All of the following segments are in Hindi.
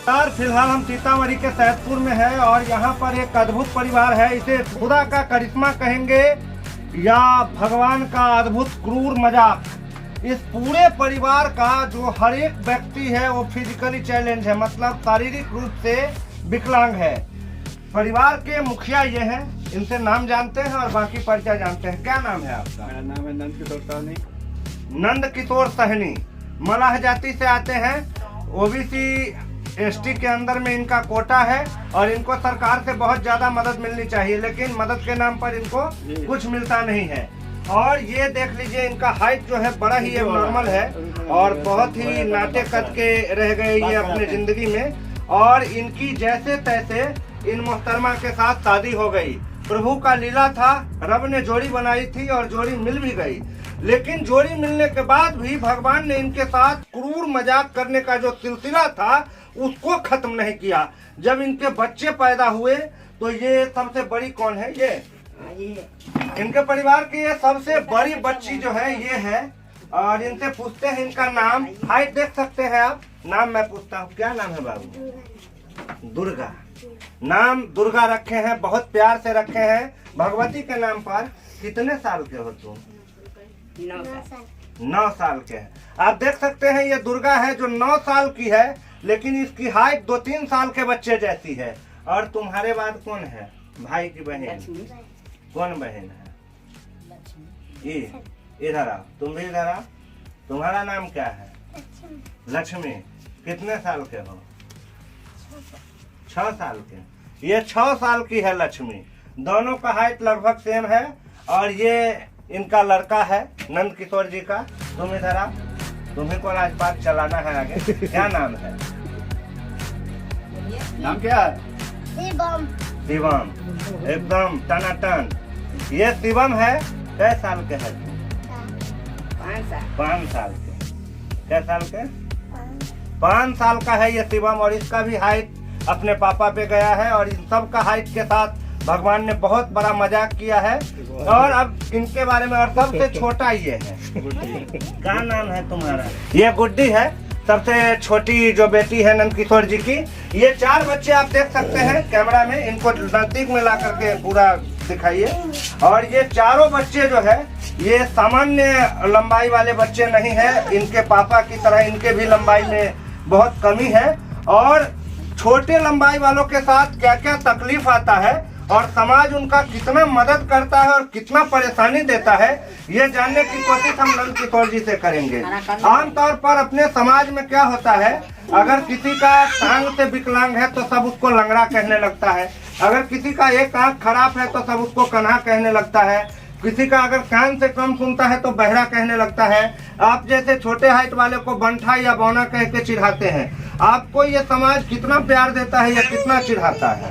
यार फिलहाल हम सीतामढ़ी के सैदपुर में है और यहाँ पर एक अद्भुत परिवार है। इसे खुदा का करिश्मा कहेंगे या भगवान का अद्भुत क्रूर मजाक। इस पूरे परिवार का जो हर एक व्यक्ति है वो फिजिकली चैलेंज है, मतलब शारीरिक रूप से विकलांग है। परिवार के मुखिया ये हैं, इनसे नाम जानते हैं और बाकी परिचय जानते हैं। क्या नाम है आपका? मेरा नाम है नंद किशोर सहनी। नंद किशोर सहनी मलाह जाति से आते हैं। ओबीसी एसटी के अंदर में इनका कोटा है और इनको सरकार से बहुत ज्यादा मदद मिलनी चाहिए, लेकिन मदद के नाम पर इनको कुछ मिलता नहीं है। और ये देख लीजिए इनका हाइट जो है बड़ा ही नॉर्मल है और बहुत ही नाटे कद के रह गए ये अपने जिंदगी में। और इनकी जैसे तैसे इन मोहतरमा के साथ शादी हो गई। प्रभु का लीला था, रब ने जोड़ी बनाई थी और जोड़ी मिल भी गई, लेकिन जोड़ी मिलने के बाद भी भगवान ने इनके साथ क्रूर मजाक करने का जो सिलसिला था उसको खत्म नहीं किया। जब इनके बच्चे पैदा हुए तो ये सबसे बड़ी कौन है? ये इनके परिवार की ये सबसे बड़ी बच्ची जो है ये है। और इनसे पूछते हैं इनका नाम। हाइट देख सकते हैं आप। नाम मैं पूछता हूँ, क्या नाम है बाबू? दुर्गा। नाम दुर्गा रखे हैं, बहुत प्यार से रखे हैं भगवती के नाम पर। कितने साल के हो तुम? 9 साल के हैं। आप देख सकते हैं ये दुर्गा है जो 9 साल की है, लेकिन इसकी हाइट 2-3 साल के बच्चे जैसी है। और तुम्हारे बाद कौन है? भाई की बहन। कौन बहन है? इधर आओ, तुम भी इधर आओ। तुम्हारा नाम क्या है? लक्ष्मी। कितने साल के हो? 6 साल के। ये 6 साल की है लक्ष्मी। दोनों का हाइट लगभग सेम है। और ये इनका लड़का है नंद किशोर जी का। तुम इधर आओ, तुम्ही को राजपाट चलाना है आगे। क्या नाम है? नाम क्या है? शिवम। शिवम एकदम टनाटन। ये शिवम है। कै साल के है? 5 साल के। कै साल के? 5 साल का है ये शिवम। और इसका भी हाइट अपने पापा पे गया है और इन सब का हाइट के साथ भगवान ने बहुत बड़ा मजाक किया है। और अब इनके बारे में, और सबसे छोटा ये है। क्या नाम है तुम्हारा? ये गुड्डी है, सबसे छोटी जो बेटी है नंद किशोर जी की। ये 4 बच्चे आप देख सकते हैं कैमरा में। इनको नजदीक में ला करके पूरा दिखाइए। और ये चारों बच्चे जो है ये सामान्य लंबाई वाले बच्चे नहीं है। इनके पापा की तरह इनके भी लंबाई में बहुत कमी है। और छोटे लंबाई वालों के साथ क्या क्या तकलीफ आता है और समाज उनका कितना मदद करता है और कितना परेशानी देता है, ये जानने की कोशिश हम नंद किशोर जी से करेंगे। आमतौर पर अपने समाज में क्या होता है, अगर किसी का टांग से विकलांग है तो सब उसको लंगड़ा कहने लगता है। अगर किसी का एक आंख खराब है तो सब उसको कन्हा कहने लगता है। किसी का अगर कान से कम सुनता है तो बहरा कहने लगता है। आप जैसे छोटे हाइट वाले को बंठा या बौना कह के चिढ़ाते हैं। आपको ये समाज कितना प्यार देता है या कितना चिढ़ाता है?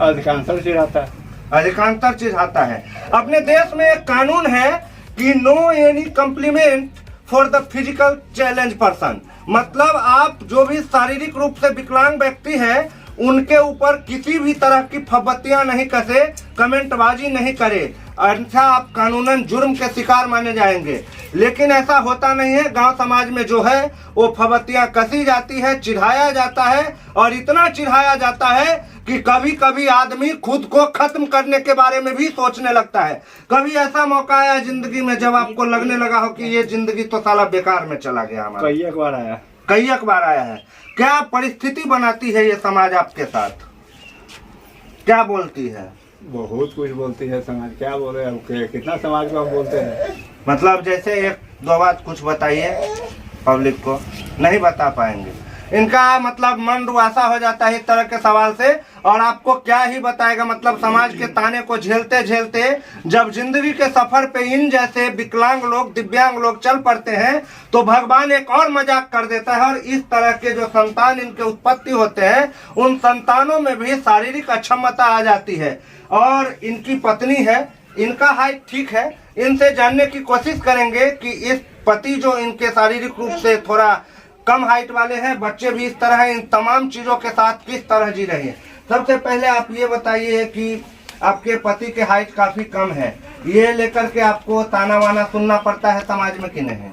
अधिकांशतः चिढ़ाता है। अधिकांशतः चिढ़ाता है। अपने देश में एक कानून है कि no any compliment for the physical challenge person. मतलब आप जो भी शारीरिक रूप से विकलांग व्यक्ति है उनके ऊपर किसी भी तरह की फब्बतियां नहीं कसे, कमेंटबाजी नहीं करे, अन्यथा आप कानूनन जुर्म के शिकार माने जाएंगे। लेकिन ऐसा होता नहीं है। गांव समाज में जो है वो फब्बतियां कसी जाती है, चिढ़ाया जाता है। और इतना चिढ़ाया जाता है कि कभी कभी आदमी खुद को खत्म करने के बारे में भी सोचने लगता है। कभी ऐसा मौका आया जिंदगी में जब आपको लगने लगा हो कि ये जिंदगी तो साला बेकार में चला गया हमारा? कई एक बार आया। कई एक बार आया है। क्या परिस्थिति बनाती है ये समाज आपके साथ? क्या बोलती है? बहुत कुछ बोलती है समाज। क्या बोले अब, कितना समाज को हम बोलते हैं। मतलब जैसे 1-2 बात कुछ बताइए पब्लिक को। नहीं बता पाएंगे। इनका मतलब मन रुआसा हो जाता है इस तरह के सवाल से। और आपको क्या ही बताएगा, मतलब समाज के ताने को झेलते झेलते जब जिंदगी के सफर पे इन जैसे विकलांग लोग, दिव्यांग लोग चल पड़ते हैं तो भगवान एक और मजाक कर देता है। और इस तरह के जो संतान इनके उत्पत्ति होते हैं उन संतानों में भी शारीरिक अक्षमता आ जाती है। और इनकी पत्नी है, इनका हाइट ठीक है। इनसे जानने की कोशिश करेंगे कि इस पति जो इनके शारीरिक रूप से थोड़ा कम हाइट वाले हैं, बच्चे भी इस तरह हैं, इन तमाम चीजों के साथ किस तरह जी रहे हैं। सबसे पहले आप ये बताइए कि आपके पति के हाइट काफी कम है, ये लेकर के आपको ताना वाना सुनना पड़ता है समाज में कि नहीं?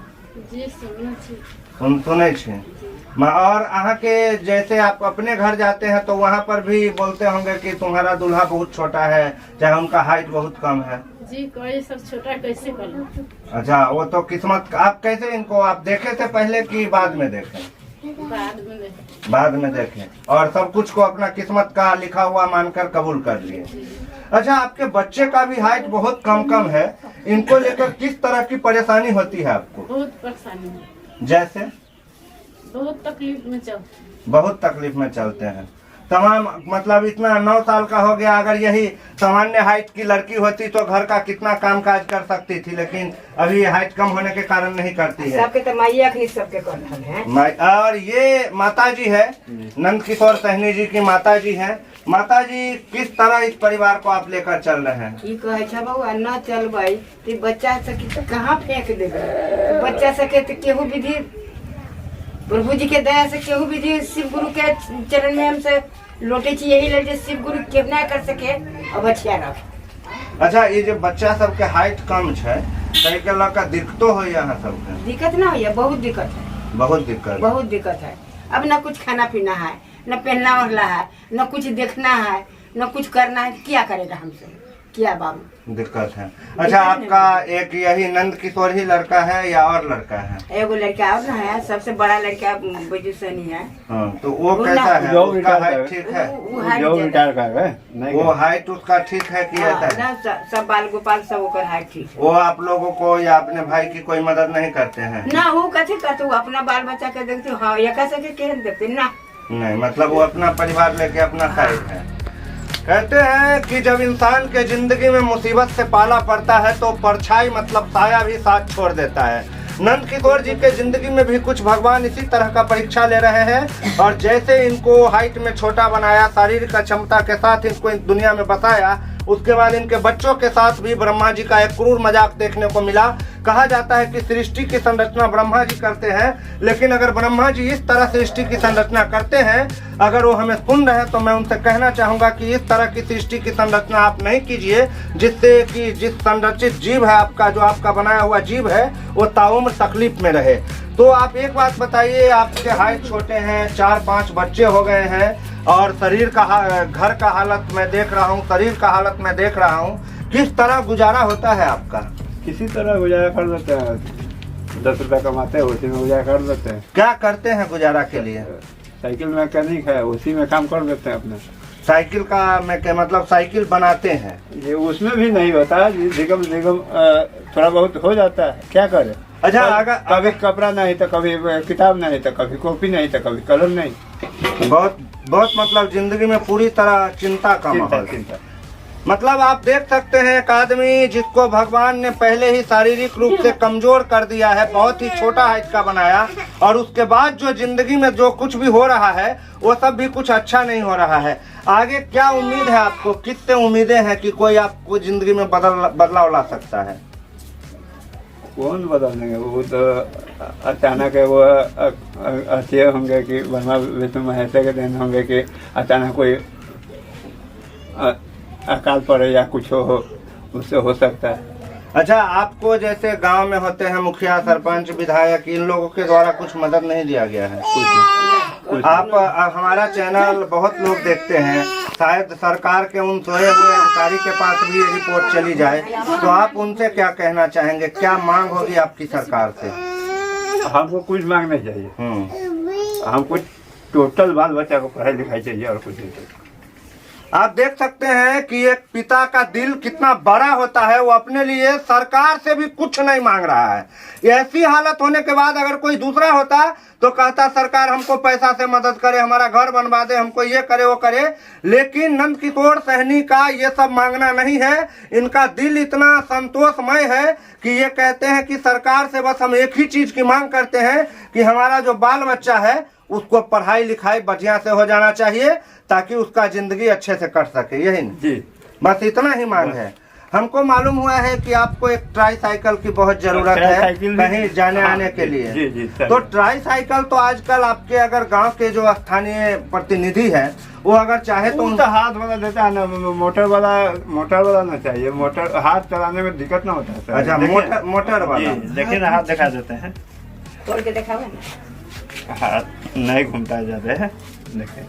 सुने छे। और यहाँ के जैसे आप अपने घर जाते हैं तो वहाँ पर भी बोलते होंगे कि तुम्हारा दूल्हा बहुत छोटा है, चाहे उनका हाइट बहुत कम है। जी कोई सब छोटा कैसे कर लो। अच्छा, वो तो किस्मत। आप कैसे इनको आप देखे थे पहले कि बाद में देखे? बाद में देखे और सब कुछ को अपना किस्मत का लिखा हुआ मानकर कबूल कर लिए। अच्छा, आपके बच्चे का भी हाइट बहुत कम है, इनको लेकर किस तरह की परेशानी होती है आपको? बहुत परेशानी है। जैसे बहुत तकलीफ में चलते हैं तमाम। मतलब इतना 9 साल का हो गया, अगर यही सामान्य हाइट की लड़की होती तो घर का कितना काम काज कर सकती थी, लेकिन अभी हाइट कम होने के कारण नहीं करती है। सबके तो माइया के सबके कर है। और ये माता जी है, नंद किशोर सहनी जी की माता जी है। माता जी, किस तरह इस परिवार को आप लेकर चल रहे हैं? की कहे छ बउआ न चलबै तो बच्चा सके तो कहाँ फेंक देबै? बच्चा सके तो केहू विधि प्रभु जी के दया से केहू विधि शिव गुरु के चरण में हमसे लौटे छी, यही लगे शिव गुरु के ना कर सके और बचिया रख। अच्छा, ये जो बच्चा सबके हाइट कम है, कहीं के लड़का दिक्कतो हो यहाँ सबके? दिक्कत ना हो, बहुत दिक्कत है। बहुत दिक्कत है। अब न कुछ खाना पीना है, न पहनना ओढ़ना है, न कुछ देखना है, न कुछ करना है। क्या करेगा हमसे? क्या बाबू दिक्कत है। अच्छा, आपका एक यही नंद किशोर ही लड़का है या और लड़का है? एगो लड़का और ना है, सबसे बड़ा लड़का बैजू सनी है। तो वो कैसा है? उसका हाइट ठीक है? वो हाइट उसका ठीक है कि ऐसा है? सब बाल गोपाल सब ओकर हाइट ठीक है। वो आप लोगों को या अपने भाई की कोई मदद नहीं करते हैं? ना, वो कथी करते, वो अपना बाल बच्चा के देखते। हाँ, एक से केहन देखते ना। नहीं, मतलब वो अपना परिवार लेके अपना साइड है। कहते हैं कि जब इंसान के जिंदगी में मुसीबत से पाला पड़ता है तो परछाई मतलब साया भी साथ छोड़ देता है। नंद किशोर जी के जिंदगी में भी कुछ भगवान इसी तरह का परीक्षा ले रहे हैं, और जैसे इनको हाइट में छोटा बनाया, शारीरिक क्षमता के साथ इनको इस दुनिया में बसाया, उसके बाद इनके बच्चों के साथ भी ब्रह्मा जी का एक क्रूर मजाक देखने को मिला। कहा जाता है कि सृष्टि की संरचना ब्रह्मा जी करते हैं, लेकिन अगर ब्रह्मा जी इस तरह सृष्टि की संरचना करते हैं, अगर वो हमें सुन रहे हैं तो मैं उनसे कहना चाहूंगा कि इस तरह की सृष्टि की संरचना आप नहीं कीजिए, जिससे कि जिस संरचित जीव है आपका, जो आपका बनाया हुआ जीव है, वो ताउम्र तकलीफ में रहे। तो आप एक बात बताइए, आपके हाइट छोटे हैं, 4-5 बच्चे हो गए हैं, और शरीर का घर का हालत मैं देख रहा हूँ, शरीर का हालत मैं देख रहा हूँ, किस तरह गुजारा होता है आपका? किसी तरह गुजारा कर देते हैं। 10 रुपया कमाते हैं, उसी में गुजारा कर देते हैं। क्या करते हैं गुजारा के लिए? साइकिल मैकेनिक है, उसी में काम कर देते हैं अपना। साइकिल का मतलब साइकिल बनाते हैं? ये उसमें भी नहीं होता, निगम थोड़ा बहुत हो जाता है, क्या करे। अच्छा, अगर कभी कपड़ा नहीं तो कभी किताब नहीं तो कभी कॉपी नहीं तो कभी कलम नहीं। बहुत मतलब जिंदगी में पूरी तरह चिंता का माहौल। मतलब आप देख सकते हैं, एक आदमी जिसको भगवान ने पहले ही शारीरिक रूप से कमजोर कर दिया है, बहुत ही छोटा हाइट का बनाया, और उसके बाद जो जिंदगी में जो कुछ भी हो रहा है वो सब भी कुछ अच्छा नहीं हो रहा है। आगे क्या उम्मीद है आपको? कितने उम्मीदें हैं कि कोई आपको जिंदगी में बदलाव ला सकता है? कौन बदल देंगे? वो तो अचानक वो अच्छे होंगे कि ब्रह्मा विष्णु महेश के दिन होंगे कि अचानक कोई अकाल पड़े या कुछ हो, उससे हो सकता है। अच्छा, आपको जैसे गांव में होते हैं मुखिया, सरपंच, विधायक, इन लोगों के द्वारा कुछ मदद नहीं दिया गया है? कुछ आप हमारा चैनल बहुत लोग देखते हैं, शायद सरकार के उन सोए हुए अधिकारी के पास भी ये रिपोर्ट चली जाए, तो आप उनसे क्या कहना चाहेंगे? क्या मांग होगी आपकी सरकार से? हमको कुछ मांग नहीं चाहिए, हमको टोटल बाल बच्चा को पढ़ाई लिखाई चाहिए और कुछ नहीं चाहिए। आप देख सकते हैं कि एक पिता का दिल कितना बड़ा होता है, वो अपने लिए सरकार से भी कुछ नहीं मांग रहा है। ऐसी हालत होने के बाद अगर कोई दूसरा होता तो कहता सरकार हमको पैसा से मदद करे, हमारा घर बनवा दे, हमको ये करे वो करे। लेकिन नंद किशोर सहनी का ये सब मांगना नहीं है, इनका दिल इतना संतोषमय है कि ये कहते हैं कि सरकार से बस हम एक ही चीज की मांग करते हैं कि हमारा जो बाल बच्चा है उसको पढ़ाई लिखाई बढ़िया से हो जाना चाहिए, ताकि उसका जिंदगी अच्छे से कट सके। यही जी, बस इतना ही मांग है। हमको मालूम हुआ है कि आपको एक ट्राईसाइकिल की बहुत जरूरत है कहीं जाने आने के लिए। जी, तो ट्राईसाइकिल तो आजकल आपके अगर गांव के जो स्थानीय प्रतिनिधि हैं वो अगर चाहे तो उनका हाथ वाला देता है ना, मोटर वाला ना चाहिए, मोटर हाथ चलाने में दिक्कत ना होता है। अच्छा, मोटर वाला देखिए ना, हाथ दिखा देते हैं, खोल के दिखाओ ना। हाथ नहीं घूमता है ज्यादा है, देखिए।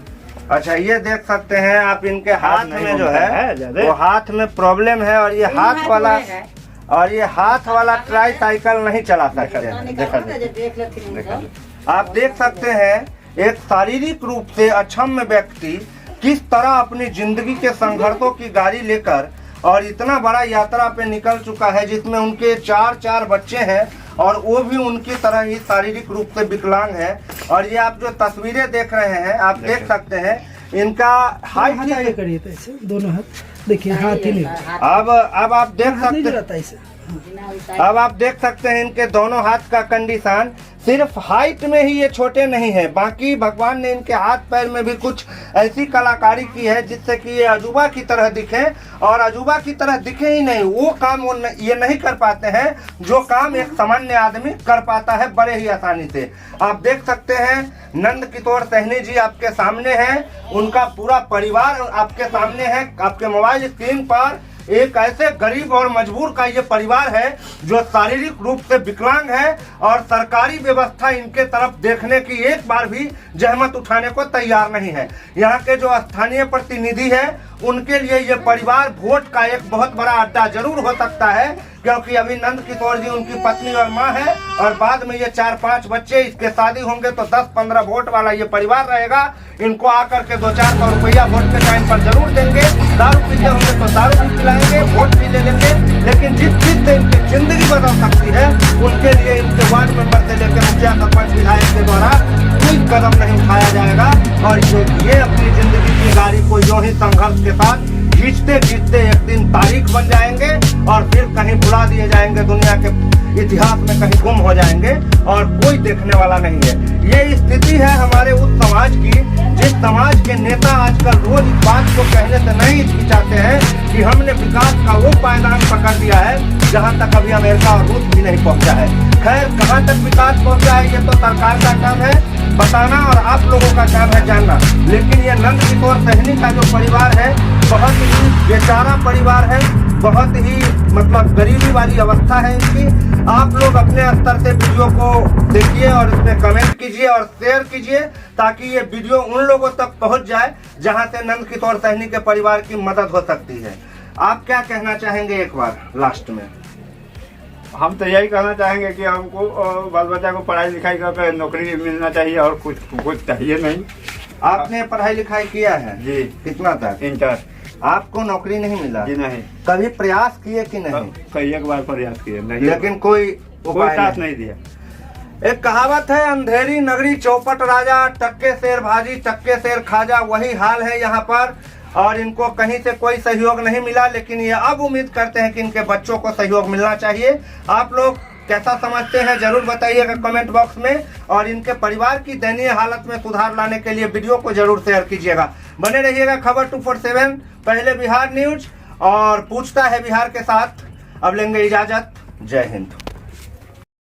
अच्छा, ये देख सकते हैं आप, इनके हाथ नहीं में जो घूमता है है ज्यादा। वो हाथ में प्रॉब्लम है, और ये हाथ वाला है। और ये हाथ वाला ट्राई साइकिल नहीं चला सकते हैं। देखा देख लेते आप देख सकते हैं एक शारीरिक रूप से अक्षम व्यक्ति किस तरह अपनी जिंदगी के संघर्षों की गाड़ी लेकर और इतना बड़ा यात्रा पे निकल चुका है, जिसमें उनके 4 बच्चे हैं और वो भी उनकी तरह ही शारीरिक रूप से विकलांग है। और ये आप जो तस्वीरें देख रहे हैं, आप देख सकते हैं इनका हाइट हाथ आगे करिए तो ऐसे दोनों हाथ देखिए, हाथ ही नहीं अब आप देख हाथ नहीं सकते जुड़ाता ऐसे। अब आप देख सकते हैं इनके दोनों हाथ का कंडीशन। सिर्फ हाइट में ही ये छोटे नहीं है, बाकी भगवान ने इनके हाथ पैर में भी कुछ ऐसी कलाकारी की है जिससे कि ये अजूबा की तरह दिखे। और अजूबा की तरह दिखे ही नहीं, वो काम ये नहीं कर पाते हैं जो काम एक सामान्य आदमी कर पाता है बड़े ही आसानी से। आप देख सकते हैं नंद किशोर सहनी जी आपके सामने हैं, उनका पूरा परिवार आपके सामने है। आपके मोबाइल स्क्रीन पर एक ऐसे गरीब और मजबूर का ये परिवार है जो शारीरिक रूप से विकलांग है और सरकारी व्यवस्था इनके तरफ देखने की एक बार भी जहमत उठाने को तैयार नहीं है। यहाँ के जो स्थानीय प्रतिनिधि है उनके लिए ये परिवार वोट का एक बहुत बड़ा अड्डा जरूर हो सकता है, क्योंकि अभी नंद किशोर जी उनकी पत्नी और माँ है और बाद में ये 4-5 बच्चे, इसके शादी होंगे तो 10-15 वोट वाला ये परिवार रहेगा। इनको आकर के 200-400 रुपया वोट के टाइम पर जरूर देंगे। दारू पीते होंगे तो दारू भी पिलाएंगे, वोट भी ले लेंगे, लेकिन जिस चीज से इनकी जिंदगी बदल सकती है उनके लिए इनके वार्ड मेंबर से लेकर मुखिया सरपंच विधायक के द्वारा कोई कदम नहीं उठाया जाएगा। और ये अपनी जिंदगी की गाड़ी को यूं ही संघर्ष के साथ खींचते खींचते एक दिन तारीख बन जाएंगे और फिर कहीं भुला दिए जाएंगे, दुनिया के इतिहास में कहीं गुम हो जाएंगे और कोई देखने वाला नहीं है। ये स्थिति है हमारे उस समाज की, जिस समाज के नेता आजकल रोज इस बात को कहने से नहीं हिचकिचाते हैं कि हमने विकास का वो पायदान पकड़ दिया है जहां तक अभी अमेरिका और रूस भी नहीं पहुंचा है। खैर, कहां तक विकास पहुंचा है ये तो सरकार का काम है बताना और आप लोगों का काम है जानना। लेकिन ये नंद किशोर सहनी का जो परिवार है बहुत ही बेचारा परिवार है, बहुत ही मतलब गरीबी वाली अवस्था है इनकी। आप लोग अपने स्तर से वीडियो को देखिए और इसमें कमेंट कीजिए और शेयर कीजिए ताकि ये वीडियो उन लोगों तक पहुंच जाए जहां से नंद किशोर सहनी के परिवार की मदद हो सकती है। आप क्या कहना चाहेंगे एक बार लास्ट में? हम तो यही कहना चाहेंगे कि हमको बाल बच्चा को पढ़ाई लिखाई कर नौकरी मिलना चाहिए और कुछ चाहिए नहीं। आपने पढ़ाई लिखाई किया है जी। कितना तक? इंटर। आपको नौकरी नहीं मिला? जी नहीं। कभी प्रयास किए कि नहीं? कई एक बार प्रयास किए नहीं, लेकिन कोई उपाय साथ नहीं दिया। एक कहावत है, अंधेरी नगरी चौपट राजा, टक्के शेर भाजी टक्के शेर खाजा। वही हाल है यहाँ पर और इनको कहीं से कोई सहयोग नहीं मिला, लेकिन ये अब उम्मीद करते हैं कि इनके बच्चों को सहयोग मिलना चाहिए। आप लोग कैसा समझते हैं जरूर बताइएगा कमेंट बॉक्स में, और इनके परिवार की दयनीय हालत में सुधार लाने के लिए वीडियो को जरूर शेयर कीजिएगा। बने रहिएगा खबर 247 पहले बिहार न्यूज और पूछता है बिहार के साथ। अब लेंगे इजाजत। जय हिंद।